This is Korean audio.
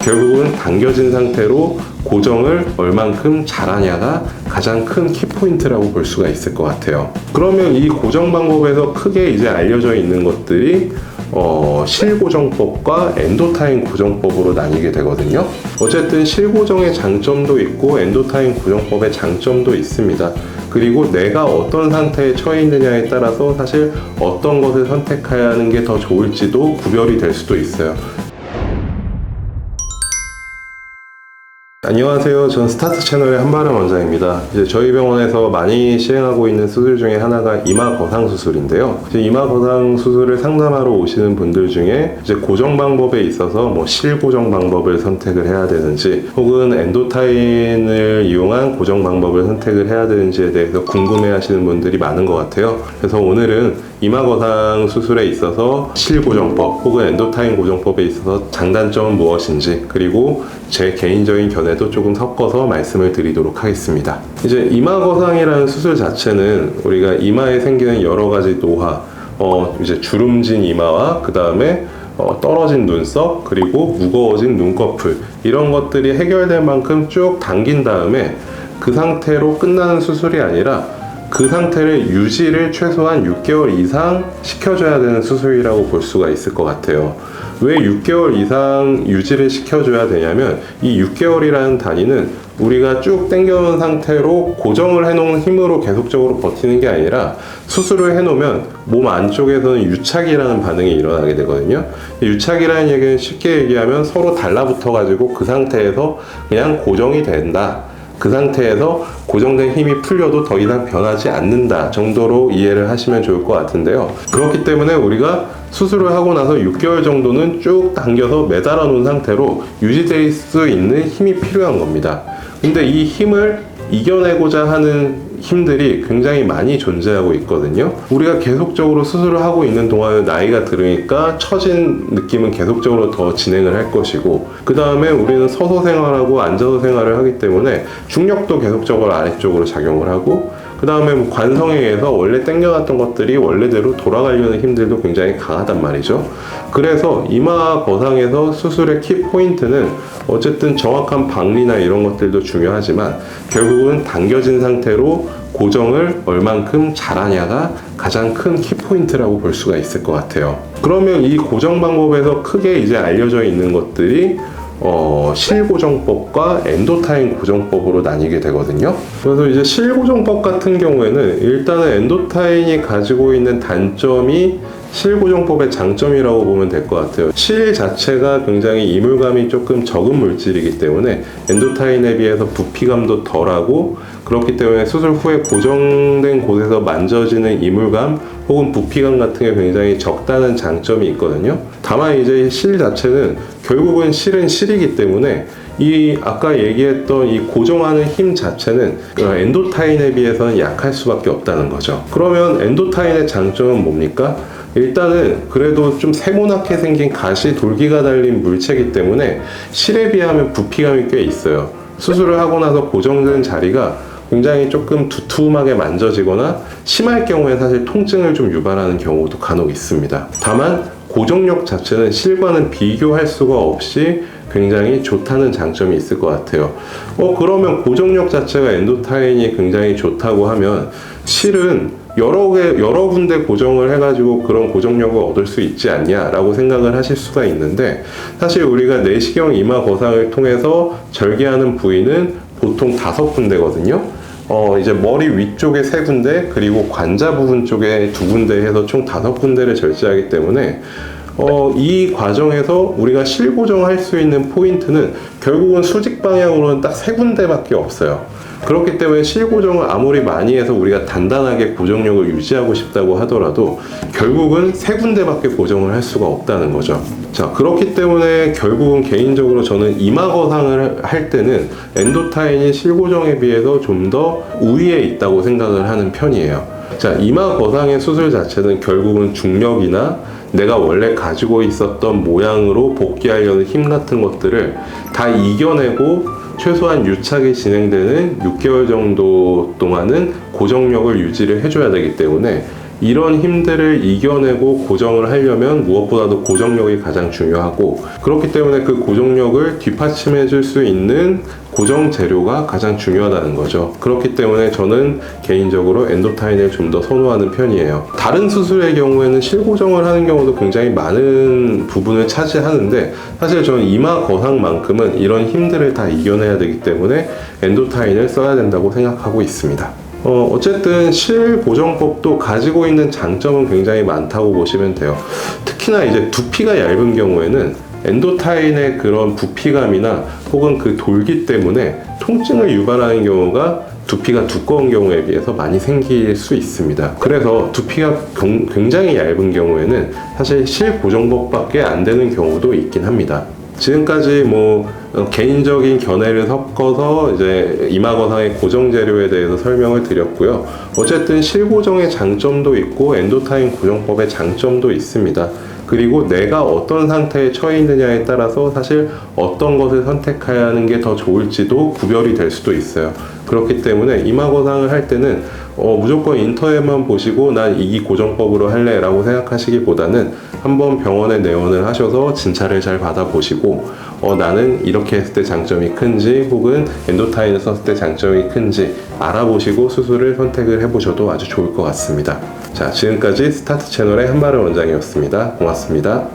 결국은 당겨진 상태로 고정을 얼만큼 잘하냐가 가장 큰 키포인트라고 볼 수가 있을 것 같아요. 그러면 이 고정 방법에서 크게 이제 알려져 있는 것들이 실고정법과 엔도타인 고정법으로 나뉘게 되거든요. 어쨌든 실고정의 장점도 있고 엔도타인 고정법의 장점도 있습니다. 그리고 내가 어떤 상태에 처해 있느냐에 따라서 사실 어떤 것을 선택하는 게 더 좋을지도 구별이 될 수도 있어요. 안녕하세요. 전 스타트 채널의 한바름 원장입니다. 이제 저희 병원에서 많이 시행하고 있는 수술 중에 하나가 이마 거상 수술인데요. 이제 이마 거상 수술을 상담하러 오시는 분들 중에 이제 고정 방법에 있어서 실고정 방법을 선택을 해야 되는지 혹은 엔도타인을 이용한 고정 방법을 선택을 해야 되는지에 대해서 궁금해 하시는 분들이 많은 것 같아요. 그래서 오늘은 이마 거상 수술에 있어서 실고정법 혹은 엔도타인 고정법에 있어서 장단점은 무엇인지, 그리고 제 개인적인 견해도 조금 섞어서 말씀을 드리도록 하겠습니다. 이제 이마 거상이라는 수술 자체는 우리가 이마에 생기는 여러 가지 노화, 이제 주름진 이마와 그 다음에 떨어진 눈썹, 그리고 무거워진 눈꺼풀, 이런 것들이 해결될 만큼 쭉 당긴 다음에 그 상태로 끝나는 수술이 아니라 그 상태를 유지를 최소한 6개월 이상 시켜줘야 되는 수술이라고 볼 수가 있을 것 같아요. 왜 6개월 이상 유지를 시켜줘야 되냐면, 이 6개월이라는 단위는 우리가 쭉 당겨놓은 상태로 고정을 해놓은 힘으로 계속적으로 버티는 게 아니라 수술을 해놓으면 몸 안쪽에서는 유착이라는 반응이 일어나게 되거든요. 유착이라는 얘기는 쉽게 얘기하면 서로 달라붙어가지고 그 상태에서 그냥 고정이 된다. 그 상태에서 고정된 힘이 풀려도 더 이상 변하지 않는다 정도로 이해를 하시면 좋을 것 같은데요. 그렇기 때문에 우리가 수술을 하고 나서 6개월 정도는 쭉 당겨서 매달아 놓은 상태로 유지될 수 있는 힘이 필요한 겁니다. 근데 이 힘을 이겨내고자 하는 힘들이 굉장히 많이 존재하고 있거든요. 우리가 계속적으로 수술을 하고 있는 동안에 나이가 들으니까 처진 느낌은 계속적으로 더 진행을 할 것이고, 그 다음에 우리는 서서 생활하고 앉아서 생활을 하기 때문에 중력도 계속적으로 아래쪽으로 작용을 하고, 그 다음에 관성에 의해서 원래 당겨놨던 것들이 원래대로 돌아가려는 힘들도 굉장히 강하단 말이죠. 그래서 이마 거상에서 수술의 키 포인트는 어쨌든 정확한 박리나 이런 것들도 중요하지만 결국은 당겨진 상태로 고정을 얼만큼 잘하냐가 가장 큰 키포인트라고 볼 수가 있을 것 같아요. 그러면 이 고정 방법에서 크게 이제 알려져 있는 것들이 실고정법과 엔도타인 고정법으로 나뉘게 되거든요. 그래서 이제 실고정법 같은 경우에는 일단은 엔도타인이 가지고 있는 단점이 실고정법의 장점이라고 보면 될 것 같아요. 실 자체가 굉장히 이물감이 조금 적은 물질이기 때문에 엔도타인에 비해서 부피감도 덜하고, 그렇기 때문에 수술 후에 고정된 곳에서 만져지는 이물감 혹은 부피감 같은 게 굉장히 적다는 장점이 있거든요. 다만 이제 실 자체는 결국은 실은 실이기 때문에 이 아까 얘기했던 이 고정하는 힘 자체는 엔도타인에 비해서는 약할 수밖에 없다는 거죠. 그러면 엔도타인의 장점은 뭡니까? 일단은 그래도 좀 세모나게 생긴 가시 돌기가 달린 물체이기 때문에 실에 비하면 부피감이 꽤 있어요. 수술을 하고 나서 고정된 자리가 굉장히 조금 두툼하게 만져지거나 심할 경우에 사실 통증을 좀 유발하는 경우도 간혹 있습니다. 다만 고정력 자체는 실과는 비교할 수가 없이 굉장히 좋다는 장점이 있을 것 같아요. 그러면 고정력 자체가 엔도타인이 굉장히 좋다고 하면 실은 여러 군데 고정을 해가지고 그런 고정력을 얻을 수 있지 않냐라고 생각을 하실 수가 있는데, 사실 우리가 내시경 이마 거상을 통해서 절개하는 부위는 보통 5군데거든요. 이제 머리 위쪽에 3군데, 그리고 관자 부분 쪽에 2군데 해서 총 5군데를 절제하기 때문에 이 과정에서 우리가 실고정할 수 있는 포인트는 결국은 수직 방향으로는 딱 3군데밖에 없어요. 그렇기 때문에 실고정을 아무리 많이 해서 우리가 단단하게 고정력을 유지하고 싶다고 하더라도 결국은 3군데밖에 고정을 할 수가 없다는 거죠. 자, 그렇기 때문에 결국은 개인적으로 저는 이마 거상을 할 때는 엔도타인이 실고정에 비해서 좀 더 우위에 있다고 생각을 하는 편이에요. 자, 이마 거상의 수술 자체는 결국은 중력이나 내가 원래 가지고 있었던 모양으로 복귀하려는 힘 같은 것들을 다 이겨내고 최소한 유착이 진행되는 6개월 정도 동안은 고정력을 유지를 해줘야 되기 때문에 이런 힘들을 이겨내고 고정을 하려면 무엇보다도 고정력이 가장 중요하고, 그렇기 때문에 그 고정력을 뒷받침해 줄 수 있는 고정 재료가 가장 중요하다는 거죠. 그렇기 때문에 저는 개인적으로 엔도타인을 좀 더 선호하는 편이에요. 다른 수술의 경우에는 실고정을 하는 경우도 굉장히 많은 부분을 차지하는데, 사실 저는 이마 거상만큼은 이런 힘들을 다 이겨내야 되기 때문에 엔도타인을 써야 된다고 생각하고 있습니다. 어쨌든 실고정법도 가지고 있는 장점은 굉장히 많다고 보시면 돼요. 특히나 이제 두피가 얇은 경우에는 엔도타인의 그런 부피감이나 혹은 그 돌기 때문에 통증을 유발하는 경우가 두피가 두꺼운 경우에 비해서 많이 생길 수 있습니다. 그래서 두피가 굉장히 얇은 경우에는 사실 실고정법밖에 안 되는 경우도 있긴 합니다. 지금까지 개인적인 견해를 섞어서 이제 이마거상의 고정 재료에 대해서 설명을 드렸고요. 어쨌든 실고정의 장점도 있고 엔도타인 고정법의 장점도 있습니다. 그리고 내가 어떤 상태에 처해 있느냐에 따라서 사실 어떤 것을 선택하는 게 더 좋을지도 구별이 될 수도 있어요. 그렇기 때문에 이마거상을 할 때는 무조건 인터넷만 보시고 난 이 고정법으로 할래 라고 생각하시기보다는 한번 병원에 내원을 하셔서 진찰을 잘 받아보시고 나는 이렇게 했을 때 장점이 큰지 혹은 엔도타인을 썼을 때 장점이 큰지 알아보시고 수술을 선택을 해보셔도 아주 좋을 것 같습니다. 자, 지금까지 스타트 채널의 한마름 원장이었습니다. 고맙습니다.